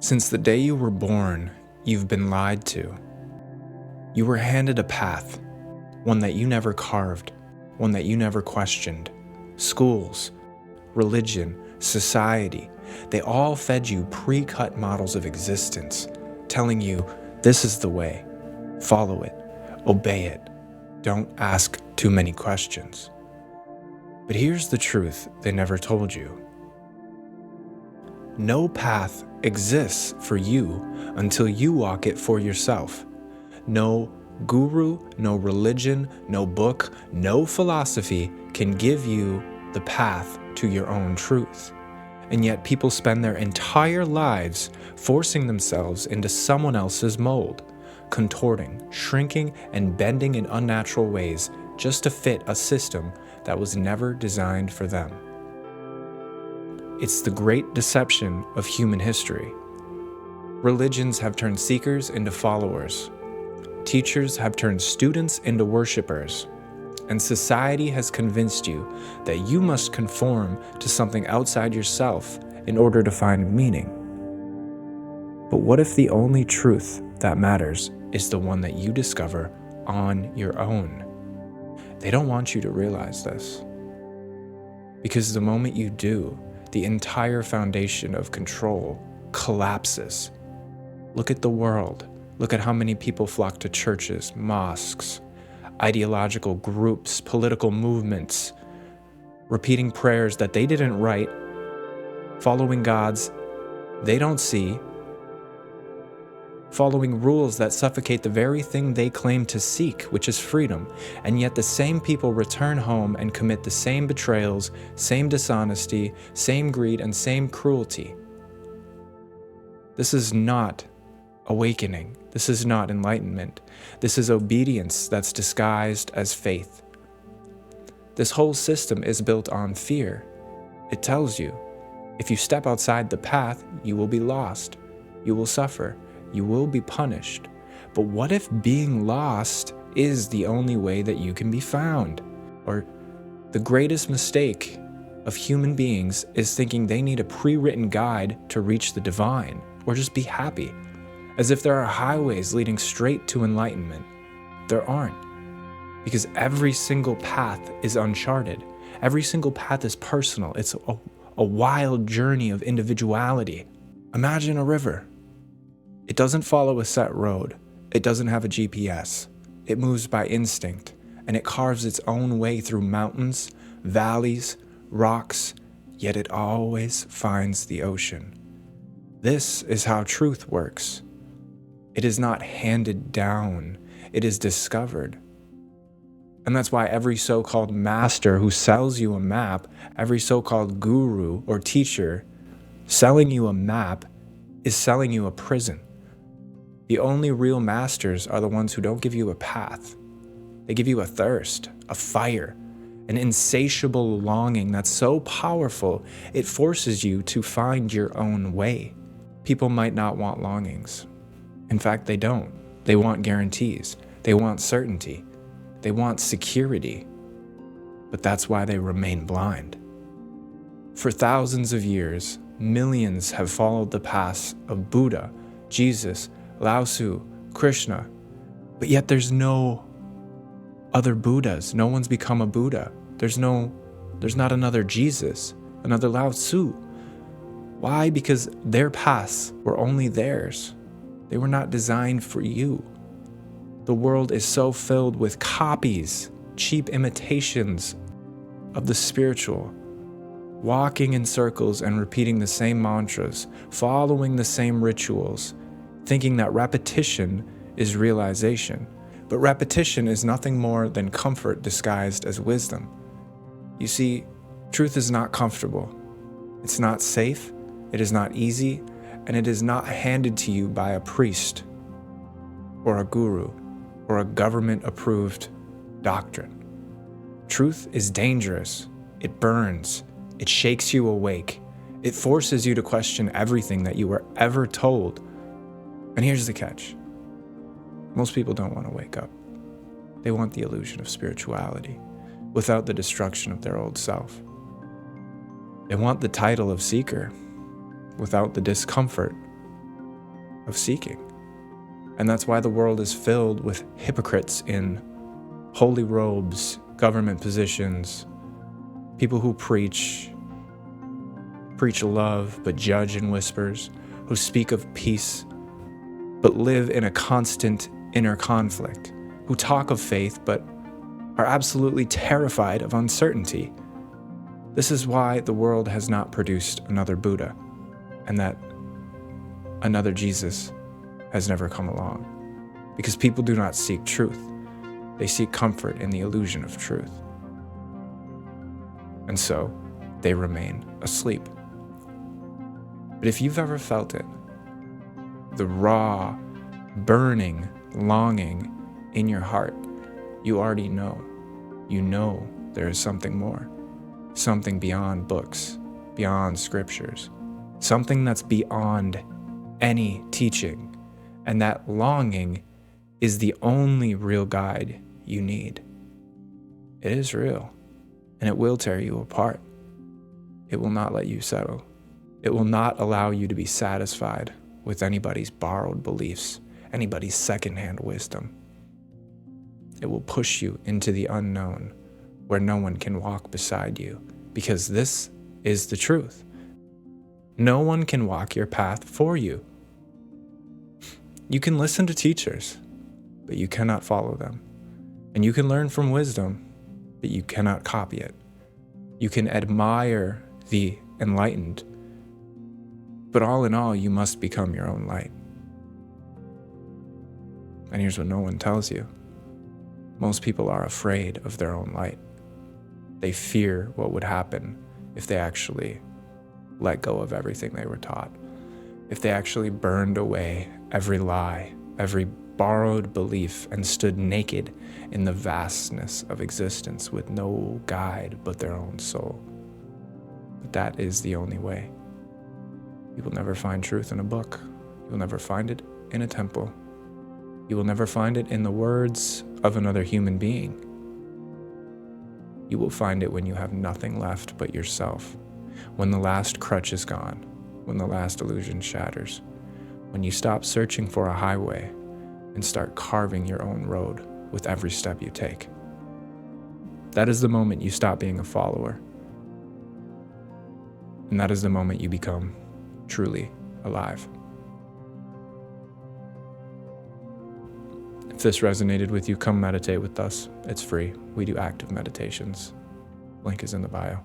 Since the day you were born, you've been lied to. You were handed a path, one that you never carved, one that you never questioned. Schools, religion, society, they all fed you pre-cut models of existence, telling you, this is the way, follow it, obey it, don't ask too many questions. But here's the truth they never told you. No path exists for you until you walk it for yourself. No guru, no religion, no book, no philosophy can give you the path to your own truth. And yet people spend their entire lives forcing themselves into someone else's mold, contorting, shrinking, and bending in unnatural ways just to fit a system that was never designed for them. It's the great deception of human history. Religions have turned seekers into followers. Teachers have turned students into worshipers. And society has convinced you that you must conform to something outside yourself in order to find meaning. But what if the only truth that matters is the one that you discover on your own? They don't want you to realize this. Because the moment you do, the entire foundation of control collapses. Look at the world. Look at how many people flock to churches, mosques, ideological groups, political movements, repeating prayers that they didn't write, following gods they don't see, following rules that suffocate the very thing they claim to seek, which is freedom. And yet the same people return home and commit the same betrayals, same dishonesty, same greed, and same cruelty. This is not awakening. This is not enlightenment. This is obedience that's disguised as faith. This whole system is built on fear. It tells you, if you step outside the path, you will be lost. You will suffer. You will be punished. But what if being lost is the only way that you can be found? Or the greatest mistake of human beings is thinking they need a pre-written guide to reach the divine, or just be happy, as if there are highways leading straight to enlightenment. There aren't, because every single path is uncharted. Every single path is personal. It's a wild journey of individuality. Imagine a river. It doesn't follow a set road. It doesn't have a GPS. It moves by instinct, and it carves its own way through mountains, valleys, rocks, yet it always finds the ocean. This is how truth works. It is not handed down, it is discovered. And that's why every so-called master who sells you a map, every so-called guru or teacher selling you a map is selling you a prison. The only real masters are the ones who don't give you a path. They give you a thirst, a fire, an insatiable longing that's so powerful it forces you to find your own way. People might not want longings. In fact, they don't. They want guarantees. They want certainty. They want security. But that's why they remain blind. For thousands of years, millions have followed the paths of Buddha, Jesus, Lao Tzu, Krishna, but yet there's no other Buddhas. No one's become a Buddha. There's not another Jesus, another Lao Tzu. Why? Because their paths were only theirs. They were not designed for you. The world is so filled with copies, cheap imitations of the spiritual, walking in circles and repeating the same mantras, following the same rituals, thinking that repetition is realization. But repetition is nothing more than comfort disguised as wisdom. You see, truth is not comfortable. It's not safe. It is not easy. And it is not handed to you by a priest or a guru or a government-approved doctrine. Truth is dangerous. It burns. It shakes you awake. It forces you to question everything that you were ever told. And here's the catch. Most people don't want to wake up. They want the illusion of spirituality without the destruction of their old self. They want the title of seeker without the discomfort of seeking. And that's why the world is filled with hypocrites in holy robes, government positions, people who preach love but judge in whispers, who speak of peace but live in a constant inner conflict, who talk of faith but are absolutely terrified of uncertainty. This is why the world has not produced another Buddha, and that another Jesus has never come along. Because people do not seek truth. They seek comfort in the illusion of truth. And so, they remain asleep. But if you've ever felt it, the raw, burning longing in your heart, you already know. You know there is something more. Something beyond books, beyond scriptures. Something that's beyond any teaching. And that longing is the only real guide you need. It is real, and it will tear you apart. It will not let you settle. It will not allow you to be satisfied with anybody's borrowed beliefs, anybody's secondhand wisdom. It will push you into the unknown where no one can walk beside you, because this is the truth. No one can walk your path for you. You can listen to teachers, but you cannot follow them. And you can learn from wisdom, but you cannot copy it. You can admire the enlightened, but all in all, you must become your own light. And here's what no one tells you. Most people are afraid of their own light. They fear what would happen if they actually let go of everything they were taught. If they actually burned away every lie, every borrowed belief, and stood naked in the vastness of existence with no guide but their own soul. But that is the only way. You will never find truth in a book. You will never find it in a temple. You will never find it in the words of another human being. You will find it when you have nothing left but yourself, when the last crutch is gone, when the last illusion shatters, when you stop searching for a highway and start carving your own road with every step you take. That is the moment you stop being a follower. And that is the moment you become truly alive. If this resonated with you, come meditate with us. It's free. We do active meditations. Link is in the bio.